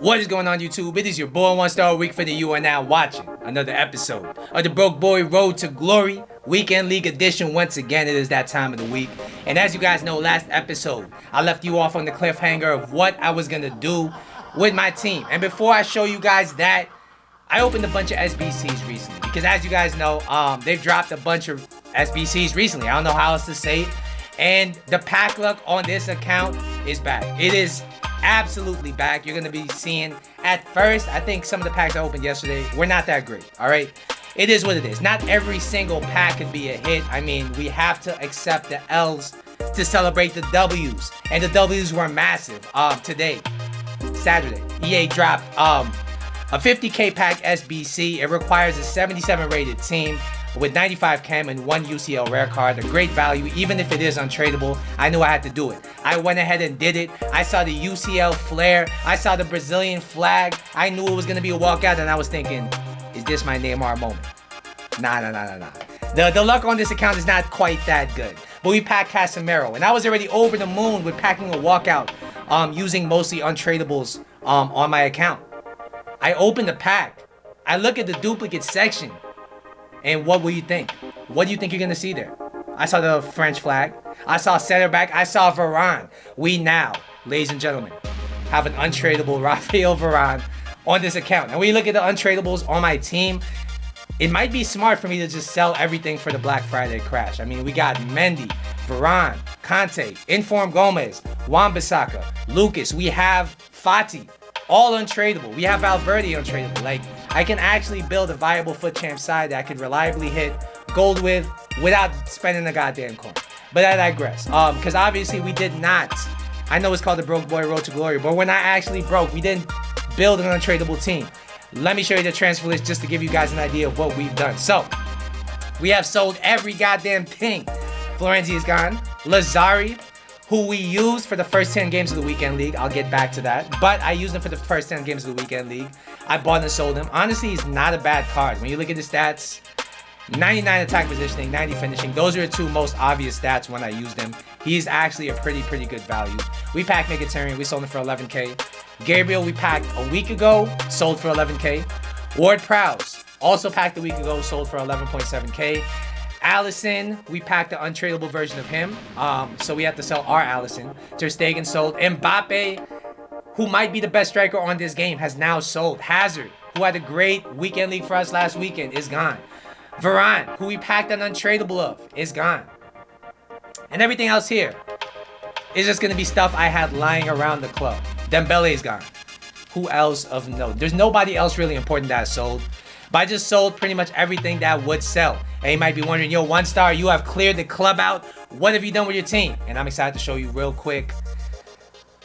What is going on, YouTube? It is your boy, One Star Week for the You are now watching another episode of the Broke Boy Road to Glory Weekend League Edition. Once again, it is that time of the week. And as you guys know, last episode, I left you off on the cliffhanger of what I was going to do with my team. And before I show you guys that, I opened a bunch of SBCs recently. Because as you guys know, they've dropped a bunch of SBCs recently. I don't know how else to say it. And the pack luck on this account is back. It is absolutely back. You're going to be seeing, at first, I think some of the packs I opened yesterday were not that great, all right? It is what it is. Not every single pack could be a hit. I mean, we have to accept the L's to celebrate the W's. And the W's were massive. Today, Saturday, EA dropped a 50k pack SBC. It requires a 77 rated team with 95 chem and 1 UCL rare card. A great value, even if it is untradeable. I knew I had to do it. I went ahead and did it. I saw the UCL flare. I saw the Brazilian flag. I knew it was going to be a walkout, and I was thinking, is this my Neymar moment? Nah. The luck on this account is not quite that good. But we packed Casemiro, and I was already over the moon with packing a walkout using mostly untradables on my account. I opened the pack. I look at the duplicate section. And what will you think? What do you think you're going to see there? I saw the French flag. I saw center back. I saw Varane. We now, ladies and gentlemen, have an untradeable Rafael Varane on this account. And when you look at the untradables on my team, it might be smart for me to just sell everything for the Black Friday crash. I mean, we got Mendy, Varane, Conte, Inform Gomez, Wan-Bissaka, Lucas. We have Fati. All untradeable. We have Valverde untradeable. Like, I can actually build a viable FUT champ side that I can reliably hit gold with without spending a goddamn coin. But I digress. Because obviously we did not. I know it's called the Broke Boy Road to Glory, but when I actually broke, we didn't build an untradeable team. Let me show you the transfer list just to give you guys an idea of what we've done. So, we have sold every goddamn thing. Florenzi is gone. Lazari, who we used for the first 10 games of the Weekend League. I'll get back to that. But I used him for the first 10 games of the Weekend League. I bought and sold him. Honestly, he's not a bad card. When you look at the stats, 99 attack positioning, 90 finishing. Those are the two most obvious stats when I used him. He's actually a pretty good value. We packed Mkhitaryan. We sold him for 11k. Gabriel, we packed a week ago. Sold for 11k. Ward-Prowse, also packed a week ago. Sold for 11.7k. Allison, we packed the untradeable version of him. So we have to sell our Allison. Ter Stegen sold. Mbappe, who might be the best striker on this game, has now sold. Hazard, who had a great weekend league for us last weekend, is gone. Varane, who we packed an untradeable of, is gone. And everything else here is just going to be stuff I had lying around the club. Dembele is gone. Who else of note? There's nobody else really important that I sold. But I just sold pretty much everything that would sell. And you might be wondering, yo, One Star, you have cleared the club out. What have you done with your team? And I'm excited to show you real quick.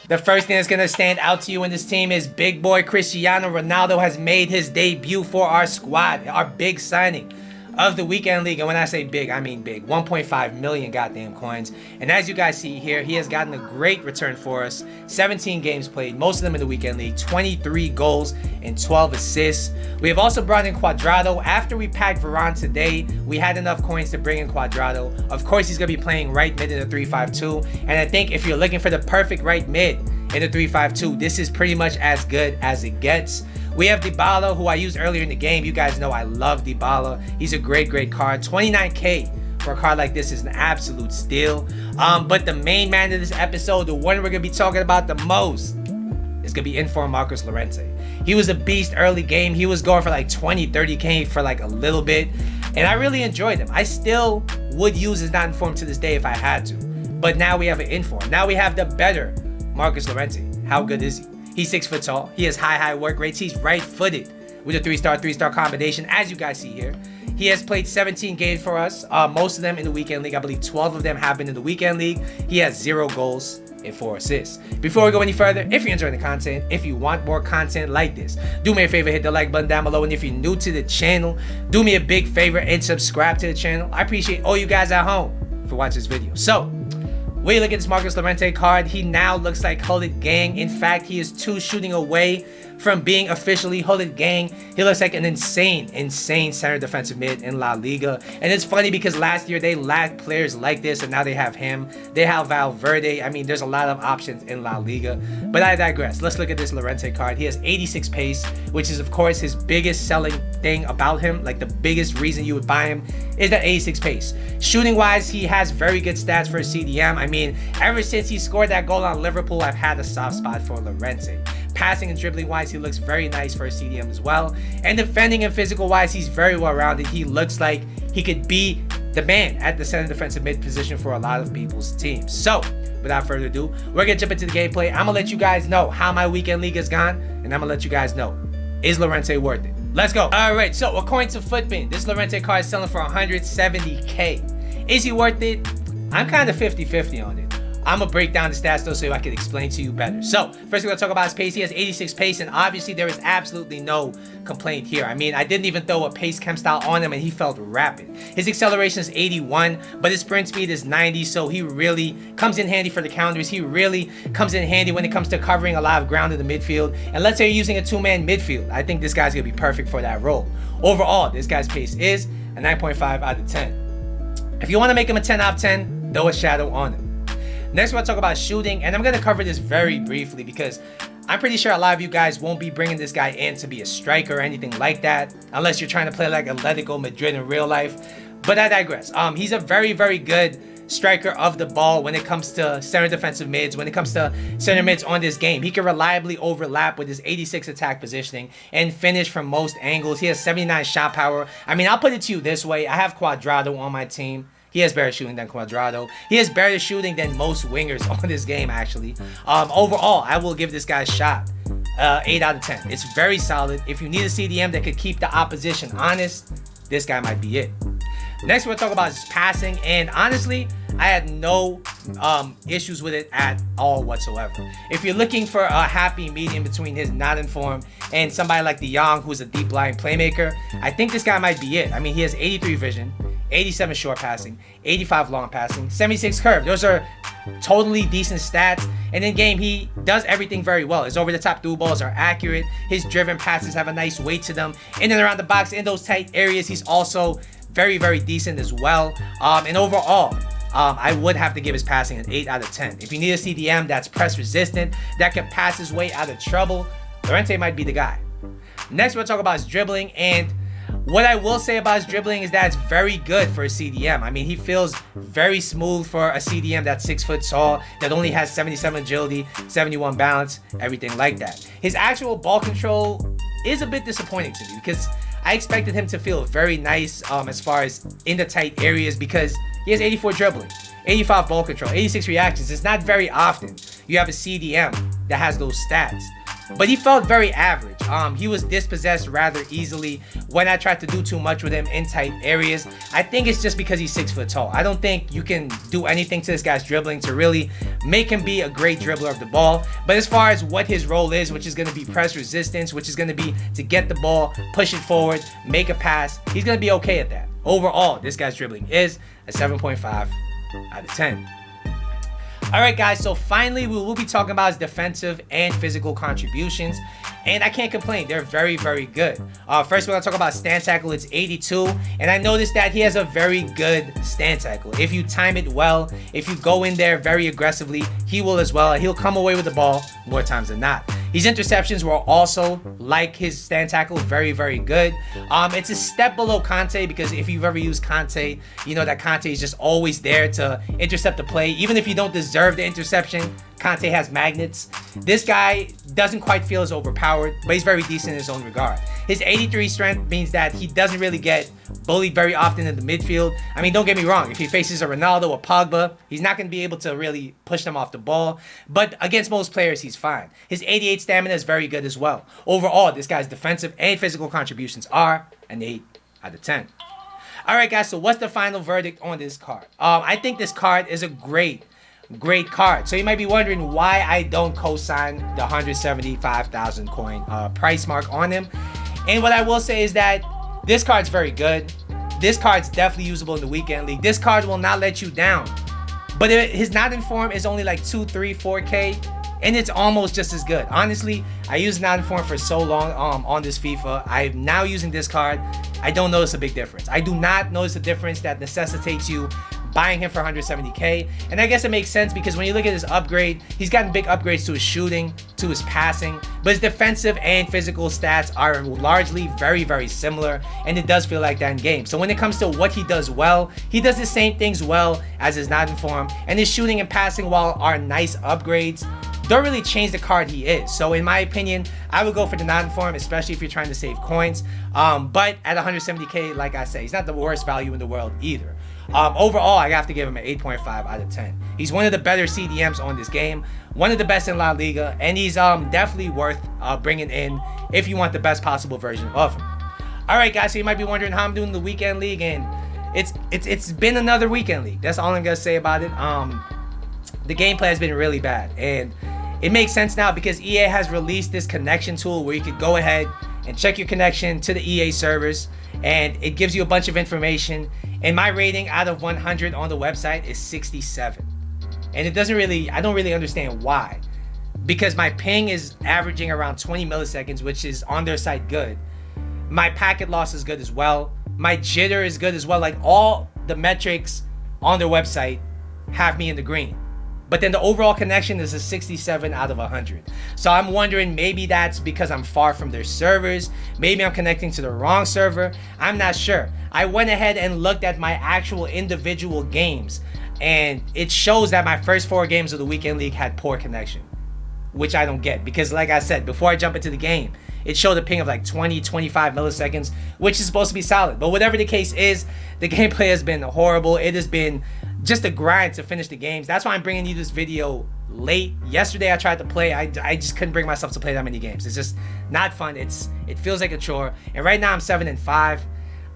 The first thing that's going to stand out to you in this team is big boy Cristiano Ronaldo has made his debut for our squad. Our big signing of the Weekend League. And when I say big, I mean big. 1.5 million goddamn coins. And as you guys see here, he has gotten a great return for us. 17 games played, most of them in the Weekend League. 23 goals and 12 assists. We have also brought in Cuadrado. After we packed Varane today, we had enough coins to bring in Cuadrado. Of course, he's going to be playing right mid in the 3-5-2. And I think if you're looking for the perfect right mid in the 3-5-2, this is pretty much as good as it gets. We have Dybala, who I used earlier in the game. You guys know I love Dybala. He's a great card. 29k for a card like this is an absolute steal. But the main man of this episode, the one we're going to be talking about the most, is going to be Inform Marcos Llorente. He was a beast early game. He was going for like 20, 30k for like a little bit. And I really enjoyed him. I still would use his not informed to this day if I had to. But now we have an Inform. Now we have the better Marcos Llorente. How good is he? He's 6 foot tall. He has high work rates. He's right-footed with a 3-star combination, as you guys see here. He has played 17 games for us, most of them in the Weekend League. I believe 12 of them have been in the Weekend League. He has 0 goals and 4 assists. Before we go any further, if you're enjoying the content, if you want more content like this, do me a favor, hit the like button down below. And if you're new to the channel, do me a big favor and subscribe to the channel. I appreciate all you guys at home for watching this video. So, when you look at this Marcos Llorente card, he now looks like Hullet Gang. In fact, he is 2 shooting away from being officially hooded gang. He looks like an insane center defensive mid in La Liga. And it's funny because last year they lacked players like this, and now they have him. They have Valverde. I mean, there's a lot of options in La Liga. But I digress. Let's look at this Llorente card. He has 86 pace, which is of course his biggest selling thing about him. Like the biggest reason you would buy him is that 86 pace. Shooting wise, he has very good stats for a CDM. I mean, ever since he scored that goal on Liverpool, I've had a soft spot for Llorente. Passing and dribbling wise, he looks very nice for a CDM as well. And defending and physical wise, he's very well rounded. He looks like he could be the man at the center defensive mid position for a lot of people's teams. So without further ado, we're gonna jump into the gameplay. I'm gonna let you guys know how my weekend league has gone, and I'm gonna let you guys know, is Llorente worth it? Let's go. All right, so according to Footbin, this Llorente card is selling for 170K. Is he worth it? I'm kind of 50-50 on it. I'm gonna break down the stats though so I can explain to you better. So first we're gonna talk about his pace. He has 86 pace, and obviously there is absolutely no complaint here. I mean, I didn't even throw a pace chem style on him and he felt rapid. His acceleration is 81, but his sprint speed is 90, so he really comes in handy for the counters. He really comes in handy when it comes to covering a lot of ground in the midfield. And let's say you're using a two-man midfield. I think this guy's gonna be perfect for that role. Overall, this guy's pace is a 9.5 out of 10. If you wanna make him a 10 out of 10, throw a shadow on him. Next, we'll talk about shooting, and I'm going to cover this very briefly because I'm pretty sure a lot of you guys won't be bringing this guy in to be a striker or anything like that, unless you're trying to play like Atletico Madrid in real life. But I digress. He's a very good striker of the ball when it comes to center defensive mids, when it comes to center mids on this game. He can reliably overlap with his 86 attack positioning and finish from most angles. He has 79 shot power. I mean, I'll put it to you this way. I have Cuadrado on my team. He has better shooting than Cuadrado. He has better shooting than most wingers on this game, actually. Overall, I will give this guy a shot. 8 out of 10. It's very solid. If you need a CDM that could keep the opposition honest, this guy might be it. Next, we'll talk about his passing. And honestly, I had no issues with it at all whatsoever. If you're looking for a happy medium between his not informed and somebody like De Jong, who's a deep lying playmaker, I think this guy might be it. I mean, he has 83 vision, 87 short passing, 85 long passing, 76 curve. Those are totally decent stats. And in game, he does everything very well. His over-the-top through balls are accurate. His driven passes have a nice weight to them. In and around the box, in those tight areas, he's also very decent as well. And overall, I would have to give his passing an 8 out of 10. If you need a CDM that's press resistant, that can pass his way out of trouble, Llorente might be the guy. Next, we'll talk about his dribbling. And what I will say about his dribbling is that it's very good for a CDM. I mean, he feels very smooth for a CDM that's 6 foot tall, that only has 77 agility, 71 balance, everything like that. His actual ball control is a bit disappointing to me because I expected him to feel very nice as far as in the tight areas because he has 84 dribbling, 85 ball control, 86 reactions. It's not very often you have a CDM that has those stats. But he felt very average. He was dispossessed rather easily when I tried to do too much with him in tight areas. I think it's just because he's 6 foot tall. I don't think you can do anything to this guy's dribbling to really make him be a great dribbler of the ball. But as far as what his role is, which is going to be press resistance, which is going to be to get the ball, push it forward, make a pass, he's going to be okay at that. Overall, this guy's dribbling is a 7.5 out of 10. Alright guys, so finally we will be talking about his defensive and physical contributions. And I can't complain, they're very good. First we're going to talk about stand tackle, it's 82. And I noticed that he has a very good stand tackle. If you time it well, if you go in there very aggressively, he will as well. And he'll come away with the ball more times than not. His interceptions were also, like his stand tackle, very good. It's a step below Conte because if you've ever used Conte, you know that Conte is just always there to intercept the play. Even if you don't deserve the interception, Conte has magnets. This guy doesn't quite feel as overpowered, but he's very decent in his own regard. His 83 strength means that he doesn't really get bullied very often in the midfield. I mean, don't get me wrong. If he faces a Ronaldo or Pogba, he's not going to be able to really push them off the ball. But against most players, he's fine. His 88 stamina is very good as well. Overall, this guy's defensive and physical contributions are an 8 out of 10. All right, guys, so what's the final verdict on this card? I think this card is a great card. So you might be wondering why I don't co-sign the 175,000 coin price mark on him. And what I will say is that this card's very good. This card's definitely usable in the weekend league. This card will not let you down. But his not informed is only like 2, 3, 4K. and it's almost just as good. Honestly, I used not informed for so long on this FIFA. I'm now using this card. I don't notice a big difference. I do not notice a difference that necessitates you buying him for 170k. And I guess it makes sense because when you look at his upgrade, he's gotten big upgrades to his shooting, to his passing, but his defensive and physical stats are largely very, very similar, and it does feel like that in game. So when it comes to what he does well, he does the same things well as his not informed, and his shooting and passing, while are nice upgrades, don't really change the card he is. So in my opinion, I would go for the non-inform, especially if you're trying to save coins. But at 170k, like I say, he's not the worst value in the world either. Overall, I have to give him an 8.5 out of 10. He's one of the better CDMs on this game, one of the best in La Liga, and he's definitely worth bringing in if you want the best possible version of him. All right, guys, so you might be wondering how I'm doing the weekend league, and it's been another weekend league. That's all I'm gonna say about it. The gameplay has been really bad, and it makes sense now because EA has released this connection tool where you could go ahead and check your connection to the EA servers, and it gives you a bunch of information. And my rating out of 100 on the website is 67. And I don't really understand why. Because my ping is averaging around 20 milliseconds, which is on their site good. My packet loss is good as well. My jitter is good as well. Like, all the metrics on their website have me in the green. But then the overall connection is a 67 out of 100. So I'm wondering, maybe that's because I'm far from their servers. Maybe I'm connecting to the wrong server. I'm not sure. I went ahead and looked at my actual individual games, and it shows that my first 4 games of the weekend league had poor connection, which I don't get, because like I said, before I jump into the game, it showed a ping of like 20-25 milliseconds, which is supposed to be solid. But whatever the case is, the gameplay has been horrible. It has been just a grind to finish the games. That's why I'm bringing you this video late. Yesterday I tried to play. I just couldn't bring myself to play that many games. It's just not fun. It feels like a chore. And right now I'm 7-5.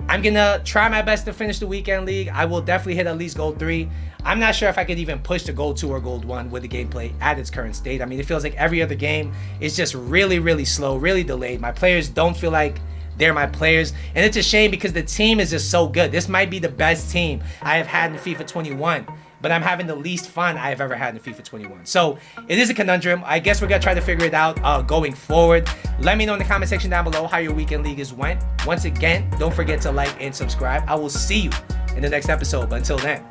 I'm gonna try my best to finish the weekend league. I will definitely hit at least gold 3. I'm not sure if I could even push to gold 2 or gold 1 with the gameplay at its current state. I mean, it feels like every other game is just really, really slow, really delayed. My players don't feel like they're my players, and it's a shame because the team is just so good. This might be the best team I have had in FIFA 21, but I'm having the least fun I have ever had in FIFA 21. So it is a conundrum. I guess we're gonna try to figure it out going forward. Let me know in the comment section down below how your weekend leagues went. Once again, don't forget to like and subscribe. I will see you in the next episode, but until then,